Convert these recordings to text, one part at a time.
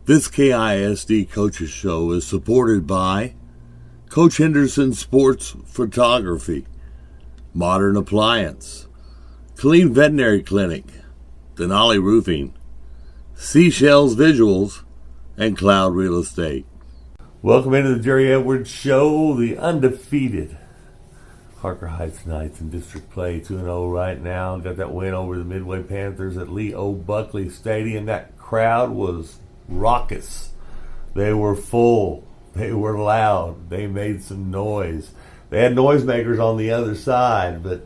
This KISD Coaches Show is supported by Coach Henderson Sports Photography, Modern Appliance, Clean Veterinary Clinic, Denali Roofing, Seashells Visuals, and Cloud Real Estate. Welcome into the Jerry Edwards Show, the undefeated Harker Heights Knights in district play, 2-0 right now. Got that win over the Midway Panthers at Lee O. Buckley Stadium. That crowd was raucous. They were full. They were loud. They made some noise. They had noisemakers on the other side, but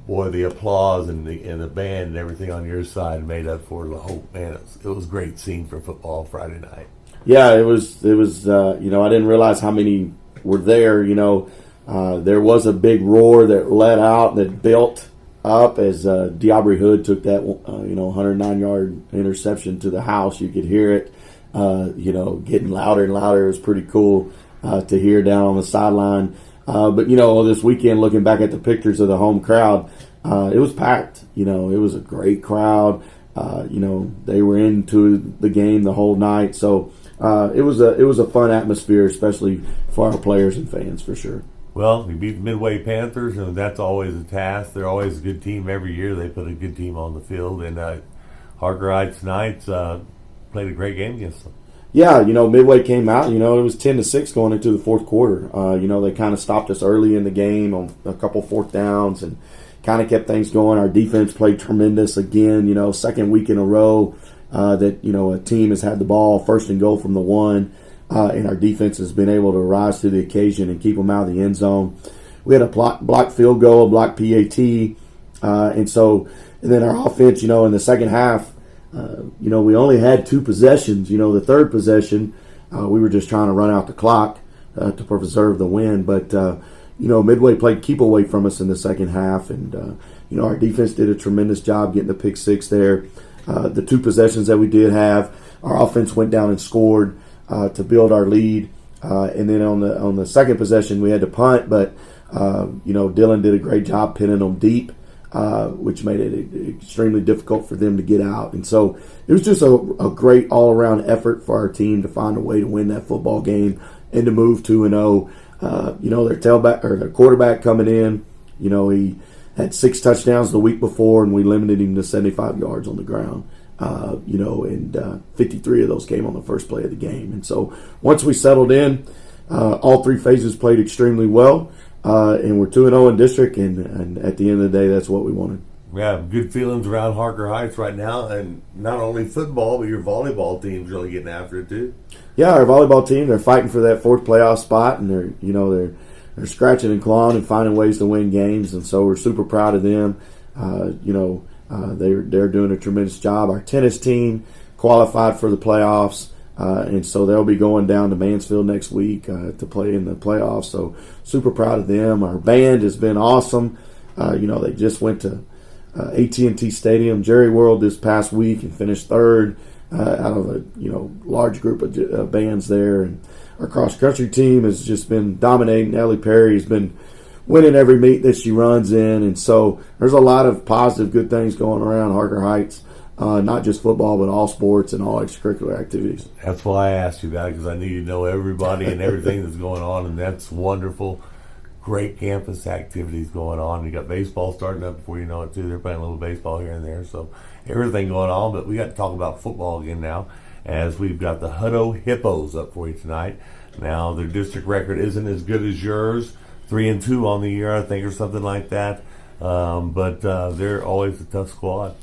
boy, the applause and the band and everything on your side made up for the whole. Man, it was a great scene for football Friday night. Yeah, it was. I didn't realize how many were there. There was a big roar that let out, that built up as Diabry Hood took that 109-yard interception to the house. You could hear it, getting louder and louder. It was pretty cool to hear down on the sideline. But this weekend, looking back at the pictures of the home crowd, it was packed. It was a great crowd. They were into the game the whole night. So it was a fun atmosphere, especially for our players and fans, for sure. Well, we beat the Midway Panthers, and that's always a task. They're always a good team every year. They put a good team on the field, and Harker Heights Knights played a great game against them. Yeah, Midway came out, it was 10-6 going into the fourth quarter. They kind of stopped us early in the game on a couple fourth downs and kind of kept things going. Our defense played tremendous again, second week in a row that, a team has had the ball first and goal from the one. And our defense has been able to rise to the occasion and keep them out of the end zone. We had a blocked field goal, a blocked PAT, and then our offense, in the second half, we only had two possessions. The third possession, we were just trying to run out the clock to preserve the win. But Midway played keep away from us in the second half, and our defense did a tremendous job getting the pick six there. The two possessions that we did have, our offense went down and scored to build our lead, and then on the second possession we had to punt, but Dylan did a great job pinning them deep, which made it extremely difficult for them to get out. And so it was just a great all-around effort for our team to find a way to win that football game and to move 2-0. Their quarterback coming in, he had 6 touchdowns the week before, and we limited him to 75 yards on the ground. And 53 of those came on the first play of the game. And so once we settled in, all 3 phases played extremely well, and we're 2-0 in district, and at the end of the day, that's what we wanted. We have good feelings around Harker Heights right now, and not only football, but your volleyball team's really getting after it too. Yeah, our volleyball team, they're fighting for that 4th playoff spot, and they're scratching and clawing and finding ways to win games, and so we're super proud of them. They're doing a tremendous job. Our tennis team qualified for the playoffs, and so they'll be going down to Mansfield next week to play in the playoffs. So super proud of them. Our band has been awesome. They just went to AT&T Stadium, Jerry World this past week and finished 3rd out of a large group of bands there. And our cross country team has just been dominating. Ellie Perry has been winning every meet that she runs in, and so there's a lot of positive, good things going around Harker Heights, not just football, but all sports and all extracurricular activities. That's why I asked you that, because I need to know everybody and everything that's going on, and that's wonderful. Great campus activities going on. You got baseball starting up before you know it, too. They're playing a little baseball here and there, so everything going on, but we got to talk about football again now, as we've got the Hutto Hippos up for you tonight. Now, their district record isn't as good as yours, 3-2 on the year, I think, or something like that. But they're always a tough squad.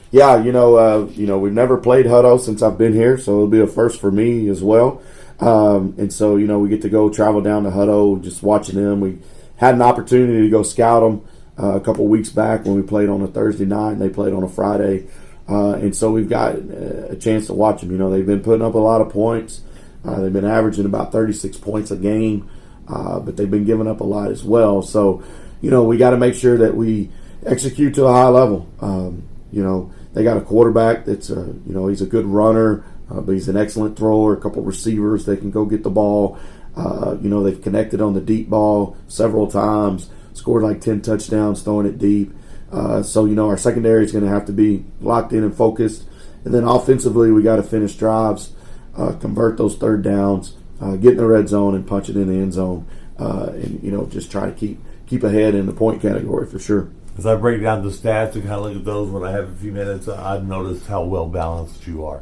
Yeah, we've never played Hutto since I've been here, so it'll be a first for me as well. And so, we get to go travel down to Hutto, just watching them. We had an opportunity to go scout them a couple weeks back when we played on a Thursday night, and they played on a Friday. And so we've got a chance to watch them. They've been putting up a lot of points. They've been averaging about 36 points a game. But they've been giving up a lot as well. So, we got to make sure that we execute to a high level. They got a quarterback that's, he's a good runner, but he's an excellent thrower. A couple receivers that can go get the ball. They've connected on the deep ball several times, scored like 10 touchdowns throwing it deep. So, our secondary is going to have to be locked in and focused. And then offensively, we got to finish drives. convert those third downs, get in the red zone and punch it in the end zone, and just try to keep ahead in the point category for sure. As I break down the stats and kind of look at those when I have a few minutes, I've noticed how well balanced you are.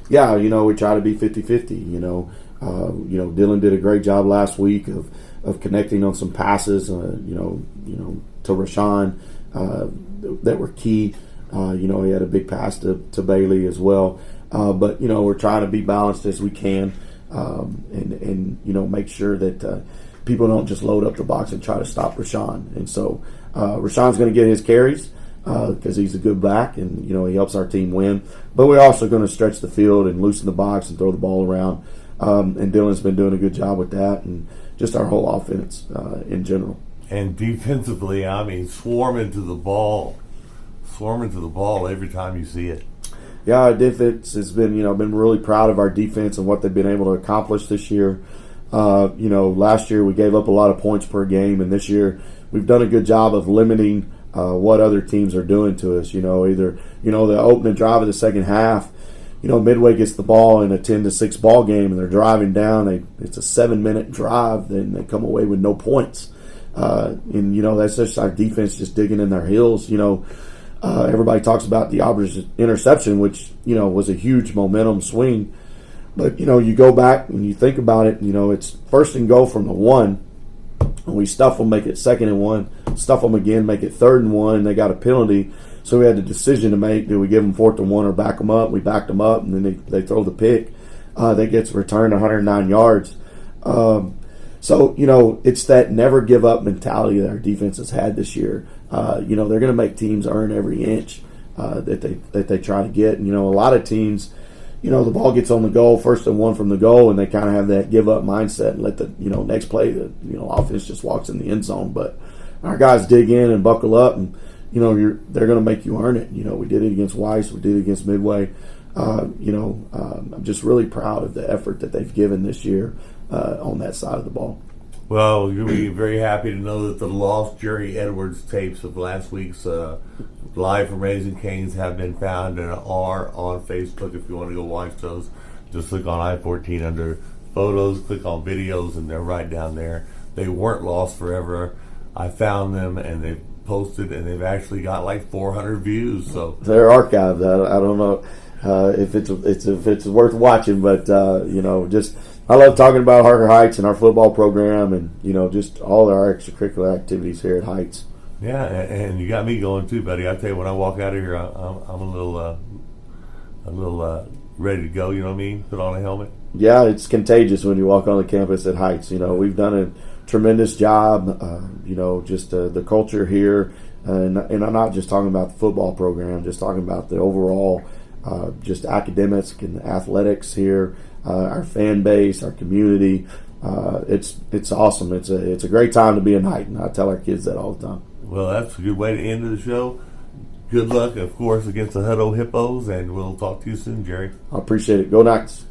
Yeah, we try to be 50-50. Dylan did a great job last week of connecting on some passes, to Rashawn that were key. He had a big pass to Bailey as well. But we're trying to be balanced as we can, and make sure that people don't just load up the box and try to stop Rashawn. And so Rashawn's going to get his carries because he's a good back, and he helps our team win. But we're also going to stretch the field and loosen the box and throw the ball around. And Dylan's been doing a good job with that, and just our whole offense in general. And defensively, swarm into the ball every time you see it. Yeah, our defense has been, been really proud of our defense and what they've been able to accomplish this year. Last year we gave up a lot of points per game, and this year we've done a good job of limiting what other teams are doing to us. Either the opening drive of the second half, Midway gets the ball in a 10-6 ball game, and they're driving down. It's a 7-minute drive, then they come away with no points. That's just our defense just digging in their heels. Everybody talks about the Auburn's interception, which was a huge momentum swing. But you go back and you think about it. It's first and goal from the 1, and we stuff them, make it 2nd and 1. Stuff them again, make it 3rd and 1. They got a penalty. So we had a decision to make. Do we give them 4th and 1 or back them up? We backed them up, and then they throw the pick. That gets returned 109 yards. It's that never give up mentality that our defense has had this year. They're going to make teams earn every inch that they try to get. And, a lot of teams, the ball gets on the goal, 1st and 1 from the goal, and they kind of have that give up mindset and let the next play the offense just walks in the end zone. But our guys dig in and buckle up, and they're going to make you earn it. We did it against Weiss. We did it against Midway. I'm just really proud of the effort that they've given this year on that side of the ball. Well, you'll be very happy to know that the lost Jerry Edwards tapes of last week's Live from Raising Cane's have been found and are on Facebook. If you want to go watch those, just click on I-14 under photos, click on videos, and they're right down there. They weren't lost forever. I found them, and they've posted, and they've actually got like 400 views. So they're archived. I don't know if it's worth watching, but I love talking about Harker Heights and our football program, and just all our extracurricular activities here at Heights. Yeah, and you got me going too, buddy. I tell you, when I walk out of here, I'm a little ready to go. You know what I mean? Put on a helmet. Yeah, it's contagious when you walk on the campus at Heights. We've done a tremendous job. Just the culture here, and I'm not just talking about the football program, just talking about the overall, just academics and athletics here. Our fan base, our community, it's awesome. It's a great time to be in Heighton. I tell our kids that all the time. Well, that's a good way to end the show. Good luck, of course, against the Hutto Hippos, and we'll talk to you soon, Jerry. I appreciate it. Go Knights.